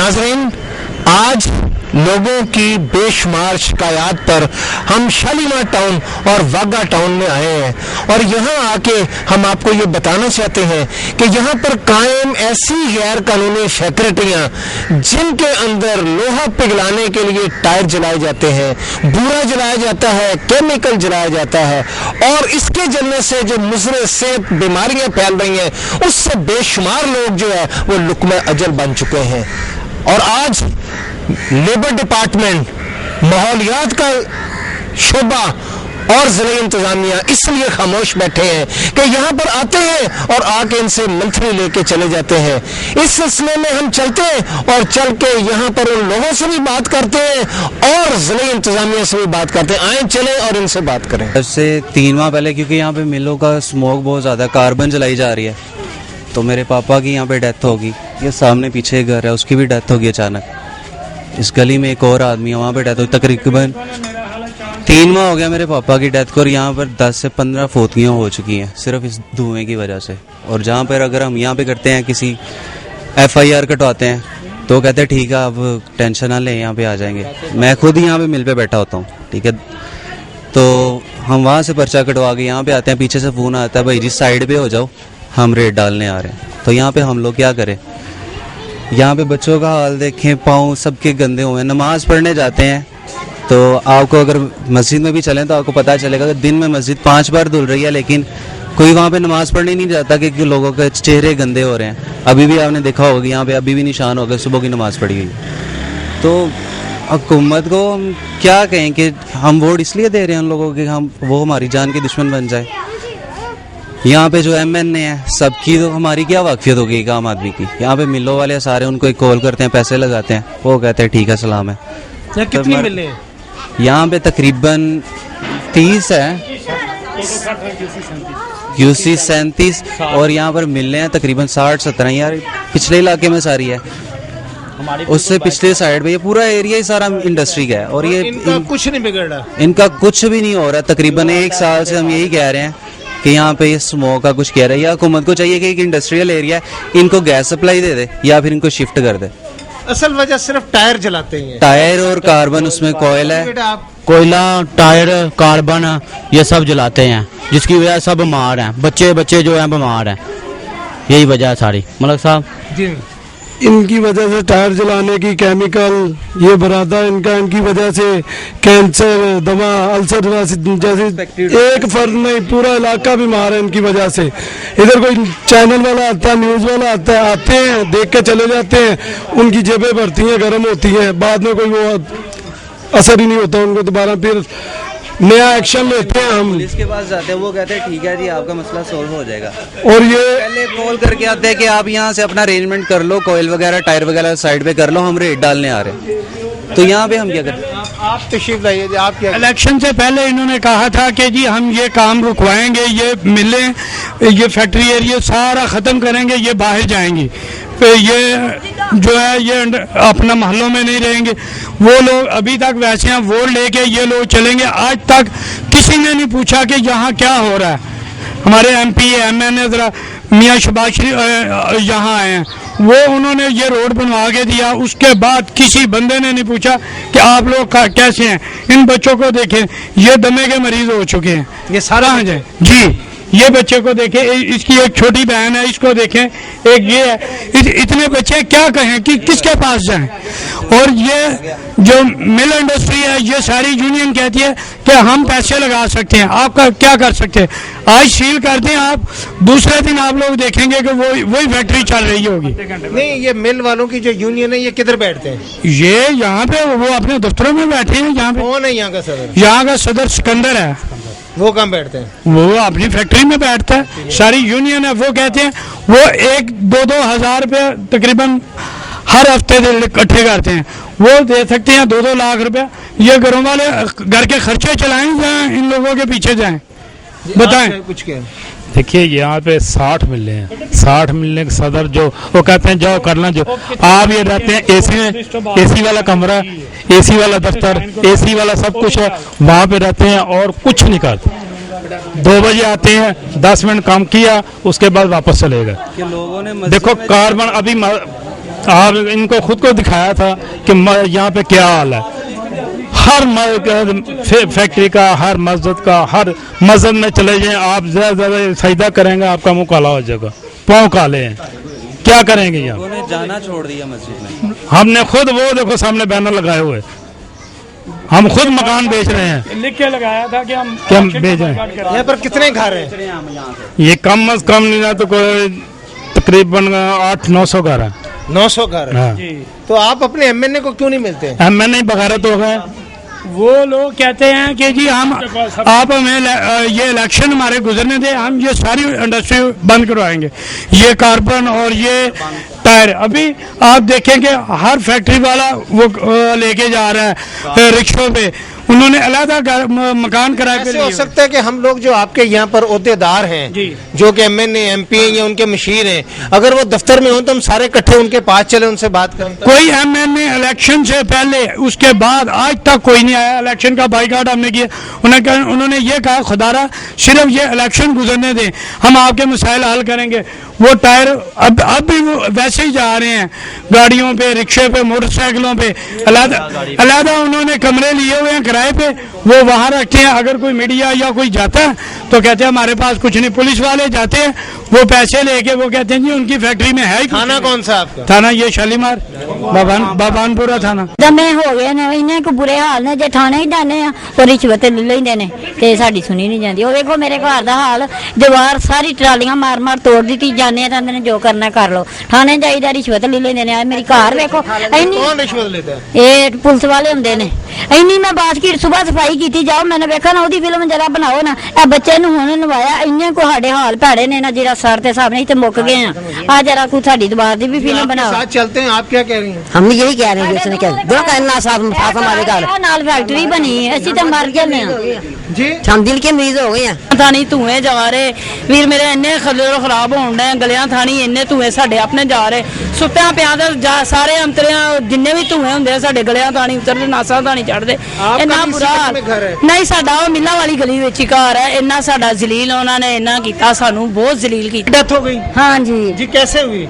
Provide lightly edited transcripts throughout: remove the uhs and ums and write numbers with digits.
नाज़रीन, आज लोगों की बेशुमार शिकायत पर हम शालीमार टाउन और वाघा टाउन में आए हैं और यहाँ आके हम आपको ये बताना चाहते हैं कि यहाँ पर कायम ऐसी गैर कानूनी फैक्ट्रियाँ जिनके अंदर लोहा पिघलाने के लिए टायर जलाए जाते हैं, बूरा जलाया जाता है, केमिकल जलाया जाता है और इसके जलने से जो मुज़र सेहत बीमारियाँ फैल रही हैं उससे बेशुमार लोग जो है वो लुक़्मे अजल बन चुके हैं। और आज लेबर डिपार्टमेंट, माहौलियात का शोबा और ज़िला इंतजामिया इसलिए खामोश बैठे हैं कि यहाँ पर आते हैं और आके इनसे मंथली लेके चले जाते हैं। इस सिलसिले में हम चलते हैं और चल के यहाँ पर उन लोगों से भी बात करते हैं और ज़िला इंतजामिया से भी बात करते हैं। आए चले और इनसे बात करें। इससे 3 माह पहले क्योंकि यहाँ पे मिलों का स्मोक बहुत ज़्यादा, कार्बन जलाई जा रही है, तो मेरे पापा की यहाँ पे डेथ होगी। ये सामने पीछे घर है, उसकी भी डेथ होगी अचानक। इस गली में एक और आदमी है, वहाँ पे डेथ हुई। तकरीबन 3 माह हो गया मेरे पापा की डेथ को और यहाँ पर 10 से 15 फौतियाँ हो चुकी हैं सिर्फ इस धुएं की वजह से। और जहाँ पर अगर हम यहाँ पे करते हैं, किसी FIR कटवाते हैं तो कहते हैं ठीक है आप टेंशन ना लें, यहाँ पे आ जाएंगे। मैं खुद ही यहाँ पे मिल पे बैठा होता हूँ, ठीक है, तो हम वहाँ से पर्चा कटवा के यहाँ पे आते हैं, पीछे से फ़ोन आता है भाई जी साइड पे हो जाओ, हम रेड डालने आ रहे हैं। तो यहाँ पे हम लोग क्या करें? यहाँ पे बच्चों का हाल देखें, पाँव सबके गंदे हुए हैं। नमाज़ पढ़ने जाते हैं तो आपको अगर मस्जिद में भी चलें तो आपको पता चलेगा कि दिन में मस्जिद 5 बार धुल रही है, लेकिन कोई वहाँ पे नमाज़ पढ़ने नहीं जाता कि लोगों के चेहरे गंदे हो रहे हैं। अभी भी आपने देखा होगा यहाँ पे अभी भी निशान हो गए, सुबह की नमाज़ पढ़ी गई। तो हुकूमत को हम क्या कहें कि हम वोट इसलिए दे रहे हैं उन लोगों के हम वो हमारी जान के दुश्मन बन जाए। यहाँ पे जो MNA है सबकी तो हमारी क्या वाकफियत होगी आम आदमी की। यहाँ पे मिलों वाले सारे उनको एक कॉल करते हैं, पैसे लगाते हैं, वो कहते हैं ठीक है सलाम है। कितनी मिले हैं? यहाँ पे तकरीबन 30 है, QC 37 और यहाँ पर मिलने हैं तकरीबन 60-70। यार पिछले इलाके में सारी है, उससे पिछले साइड पे ये पूरा एरिया ही सारा इंडस्ट्री का है और ये इनका कुछ नहीं बिगड़ रहा, इनका कुछ भी नहीं हो रहा। तकरीबन 1 साल से हम यही कह रहे हैं कि यहाँ पे ये स्मोक का कुछ कह रहा है। या हुकूमत को चाहिए कि एक इंडस्ट्रियल एरिया है, इनको गैस सप्लाई दे दे या फिर इनको शिफ्ट कर दे। असल वजह सिर्फ टायर जलाते हैं, टायर और कार्बन, उसमें कोयल है, कोयला, टायर, कार्बन ये सब जलाते हैं, जिसकी वजह से सब बीमार हैं। बच्चे जो हैं बीमार हैं, यही वजह है सारी। मलक साहब जी, इनकी वजह से टायर जलाने की केमिकल ये बरादा इनकी वजह से कैंसर, दमा, अल्सर जैसे एक फर्द नहीं पूरा इलाका बीमार है इनकी वजह से। इधर कोई चैनल वाला आता है, न्यूज़ वाला आता है, आते हैं देख के चले जाते हैं, उनकी जेबें भरती हैं, गर्म होती हैं, बाद में कोई वो असर ही नहीं होता उनको। दोबारा फिर नया एक्शन लेते हैं हम, पुलिस के पास जाते हैं, वो कहते हैं ठीक है जी आपका मसला सोल्व हो जाएगा। और ये पहले कॉल करके आते हैं कि आप यहाँ से अपना अरेंजमेंट कर लो, कोयल वगैरह टायर वगैरह साइड पे कर लो, हम रेड डालने आ रहे हैं। तो यहाँ पे हम क्या करें? आप तशरीफ लाइए, आप क्या? इलेक्शन से पहले इन्होंने कहा था कि जी हम ये काम रुकवाएंगे, ये मिलें, ये फैक्ट्री एरिया सारा ख़त्म करेंगे, ये बाहर जाएंगी, फिर ये जो है ये अपना महलों में नहीं रहेंगे। वो लोग अभी तक वैसे हैं, वोट लेके ये लोग चलेंगे। आज तक किसी ने नहीं पूछा कि यहाँ क्या हो रहा है। हमारे MP MNA ज़रा मियाँ शबाज शरीफ यहाँ आए हैं, वो उन्होंने ये रोड बनवा के दिया, उसके बाद किसी बंदे ने नहीं पूछा कि आप लोग कैसे हैं। इन बच्चों को देखें, ये दमे के मरीज हो चुके हैं, ये सारा आ जाए जी। ये बच्चे को देखें, इसकी एक छोटी बहन है, इसको देखें, एक ये है, इतने बच्चे क्या कहें कि किसके पास जाएं। और ये जो मिल इंडस्ट्री है, ये सारी यूनियन कहती है कि हम पैसे लगा सकते हैं, आपका क्या कर सकते हैं। आज सील कर दें आप, दूसरे दिन आप लोग देखेंगे कि वही फैक्ट्री चल रही होगी। नहीं, ये मिल वालों की जो यूनियन है ये किधर बैठते हैं? ये यहाँ पे वो अपने दफ्तरों में बैठे हैं। यहाँ पे कौन है यहाँ का सदर? यहाँ का सदर सिकंदर है। वो कहाँ बैठते हैं? वो अपनी फैक्ट्री में बैठता है। सारी यूनियन है, वो कहते हैं वो 1-2 हज़ार रुपये तकरीबन हर हफ्ते इकट्ठे करते हैं, वो दे सकते हैं 2-2 लाख रुपया। ये घरों वाले घर के खर्चे चलाएं या इन लोगों के पीछे जाएं? बताएं कुछ क्या? देखिए यहाँ पे 60 मिलने हैं, 60 मिलने के सदर जो वो कहते हैं जाओ करना, जो आप ये रहते हैं एसी में, एसी वाला कमरा, एसी वाला दफ्तर, एसी वाला सब कुछ है, वहाँ पे रहते हैं और कुछ नहीं करते। 2 बजे आते हैं, 10 मिनट काम किया, उसके बाद वापस चले गए। कि लोगों ने देखो कार्बन अभी और इनको खुद को दिखाया था कि यहाँ पे क्या हाल है। हर फैक्ट्री का, हर मस्जिद का, हर मस्जिद में चले जाएं आप, ज़्यादा सजदा करेंगे आपका मुंह काला हो जाएगा, पाँव काले हैं, क्या करेंगे यहाँ। उन्होंने जाना छोड़ दिया मस्जिद में। हमने खुद वो देखो सामने बैनर लगाए हुए, हम खुद मकान बेच रहे हैं, लिख के लगाया था कि हम बेच रहे हैं। यहाँ पर कितने घर हैं? ये कम अज कम नहीं ना तो कोई तकरीबन 800-900 घर है। 900 घर। हाँ। तो आप अपने एमएनए को क्यों नहीं मिलते? मैंने बगारत हो गए। वो लोग कहते हैं कि जी हम आप हमें ये इलेक्शन हमारे गुजरने दे, हम ये सारी इंडस्ट्री बंद करवाएंगे, ये कार्बन और ये टायर। अभी आप देखेंगे हर फैक्ट्री वाला वो लेके जा रहा है रिक्शों पे, उन्होंने अलग मकान किराए पे लिए। हो सकता है कि हम लोग जो आपके यहाँ पर ओहदेदार हैं, जो कि एमएनए एमपी हैं या उनके मशीर हैं, अगर वो दफ्तर में हो तो हम सारे इकट्ठे उनके पास चले, उनसे बात करें। कोई एमएनए इलेक्शन से पहले उसके बाद आज तक कोई नहीं आया। इलेक्शन का बाइकाट हमने किया, उन्होंने ये कहा खुदारा सिर्फ ये इलेक्शन गुजरने दें, हम आपके मसाइल हल करेंगे। वो टायर अब भी वो वैसे ही जा रहे हैं, गाड़ियों पे, रिक्शे पे, मोटरसाइकिलों पे, अलग उन्होंने कमरे लिए हुए हैं किराए पे, वो वहाँ रखते हैं। अगर कोई मीडिया या कोई जाता है तो कहते हैं हमारे पास कुछ नहीं, पुलिस वाले जाते हैं वो पैसे लेके, वो कहते हैं जी उनकी फैक्ट्री में है। थाना कौन सा आपका? थाना ये शालीमार बाबानपुरा थाना। दमे हो गए ने, इन्ने को बुरे हाल ने, जे थाने ही जाने तो रिश्वत ले लेंदे ने ते साडी सुनी नहीं जाती। वो देखो मेरे घर दा हाल, दीवार सारी ट्रालियां मार मार तोड़ दी, जाने कहते ने जो करना कर लो, थाने जाइदा रिश्वत ले लेंदे ने। मेरी घर देखो, कौन रिश्वत लेता है? ये पुलिस वाले हुंदे ने। इन्नी मैं बात की सुबह सफाई की जाओ, मैंने देखा ना ओदी फिल्म जरा बनाओ ना, ए बच्चे नु हुण नवाया, इन्ने को साडे हाल भैड़े ने ना, जरा सर ते सामने ते मुक गए हैं। आ जरा कुछ साडी दीवार दी भी फिल्म बनाओ। साथ चलते हैं, आप क्या कह रही हैं? हम यही कह रहे हैं कि उसने क्या दो कहना साथ हमारे घर नाल फैक्ट्री बनी है, ਅਸੀਂ ਤਾਂ मर गए जी, हम दिल के मरीज हो गए हैं। थानी धुएं जा रहे वीर मेरे, इन्ने खलर खराब होन डे गलियां थानी, इन्ने धुएं साडे अपने जा रहे, सुत्तियां पियां दा सारे अंतरियां जिन्ने भी धुएं हुंदे साडे गलियां थानी उतरदे, नासा थानी चढ़दे, इन्ना बुरा। नहीं साडा ओ मिला वाली गली विच ही घर है, इन्ना साडा जलील उन्होंने इन्ना कीता, सानू बहुत जलील कीता। डेथ हो गई? हाँ जी। जी कैसे हुई?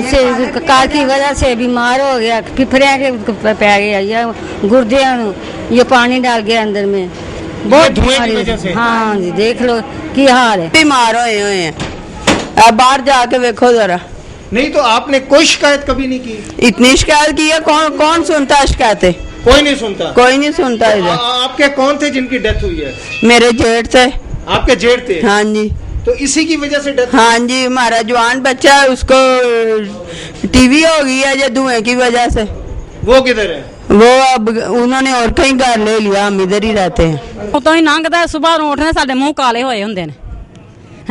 से कार की वजह से बीमार हो गया, फिफड़िया के पै गया, या गुर्दिया ये पानी डाल गया अंदर में, बहुत धुएं की वजह से। हाँ जी, देख लो की हाल है, बीमार हुए हैं। अब बाहर जाके देखो जरा। नहीं तो आपने कोई शिकायत कभी नहीं की? इतनी शिकायत की है, कौन सुनता है शिकायतें? कोई नहीं सुनता? कोई नहीं सुनता इधर। आपके कौन थे जिनकी डेथ हुई है? मेरे जेठ थे। आपके जेठ थे? हाँ जी। तो इसी की वजह से डेथ? हाँ जी, हमारा जवान बच्चा है, उसको टीवी हो गई है ये धुएं की वजह से। वो किधर है? वो अब उन्होंने और कहीं घर ले लिया, हम इधर ही रहते हैं। उतो ही लंघदा सुबह उठने साडे मुंह काले होए हुंदे ने।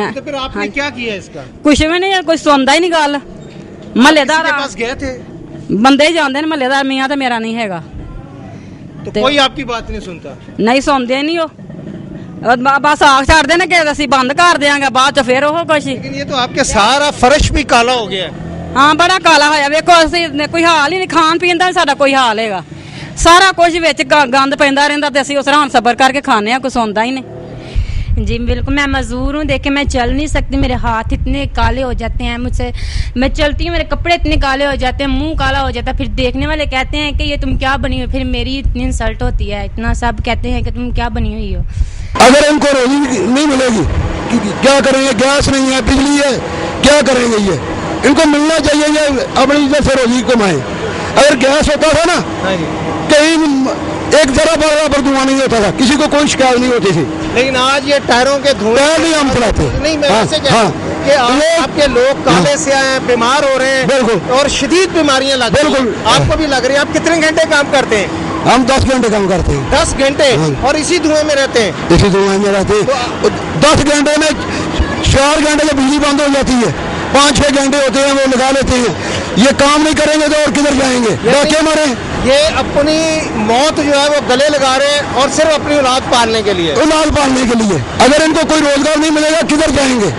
तो फिर आपने क्या किया इसका? कुछ भी नहीं, कोई सुनदा ही नहीं गल। महल्लेदार के पास गए थे? बंदे ही जांदे ने, महल्लेदार मियां ते मेरा नहीं हैगा। तो कोई आपकी बात नहीं सुनता? नहीं सुनदे नहीं हो, बस आख छाड़दे ने कि ਅਸੀਂ ਬੰਦ ਕਰ ਦਿਆਂਗੇ, ਬਾਅਦ ਚ ਫਿਰ ਉਹ ਕੁਛ। लेकिन ये तो आपके सारा फर्श भी काला हो गया। ਹਾਂ ਬੜਾ ਕਾਲਾ ਹੋਇਆ, ਵੇਖੋ ਅਸੀਂ ਕੋਈ ਹਾਲ ਹੀ ਨਹੀਂ, ਖਾਣ ਪੀਣ ਦਾ ਸਾਡਾ ਕੋਈ ਹਾਲ ਹੈਗਾ, ਸਾਰਾ ਕੁਝ ਵਿੱਚ ਗੰਦ ਪੈਂਦਾ ਰਹਿੰਦਾ ਤੇ ਅਸੀਂ ਉਸ ਰਾਨ ਸਬਰ ਕਰਕੇ ਖਾਣੇ ਆ, ਕੋਈ ਸੁਣਦਾ ही नहीं। जी बिल्कुल, मैं मजदूर हूँ, देखे मैं चल नहीं सकती, मेरे हाथ इतने काले हो जाते हैं मुझसे, मैं चलती हूँ मेरे कपड़े इतने काले हो जाते हैं, मुंह काला हो जाता है, फिर देखने वाले कहते हैं कि ये तुम क्या बनी हुई, फिर मेरी इतनी इंसल्ट होती है, इतना सब कहते हैं कि तुम क्या बनी हुई हो। अगर इनको रोजी नहीं मिलेगी क्या करेंगे? गैस नहीं है, बिजली है, क्या करेंगे? ये इनको मिलना चाहिए, ये अपनी इज्जत से रोजी कमाए। अगर गैस होता था ना, कहीं एक जरा बराबर धुआं नहीं होता था, किसी को कोई शिकायत नहीं होती थी। लेकिन आज ये टायरों के धुएं नहीं हम चलाते। नहीं, मैं ऐसे कह रहा हूं कि आपके लोग काले से आए हैं, बीमार हो रहे हैं, बिल्कुल, और शदीद बीमारियां लग रही हैं, आपको भी लग रही है। आप कितने घंटे काम करते हैं? हम 10 घंटे काम करते हैं। 10 घंटे? और इसी धुएं में रहते हैं? इसी धुएं में रहते हैं। 10 घंटे में 4 घंटे जब बिजली बंद हो जाती है, 5-6 घंटे होते हैं, वो लगा लेते हैं। ये काम नहीं करेंगे तो और किधर जाएंगे? क्या मरे? ये अपनी मौत जो है वो गले लगा रहे हैं, और सिर्फ अपनी औलाद पालने के लिए। औलाद पालने के लिए। अगर इनको कोई रोजगार नहीं मिलेगा किधर जाएंगे?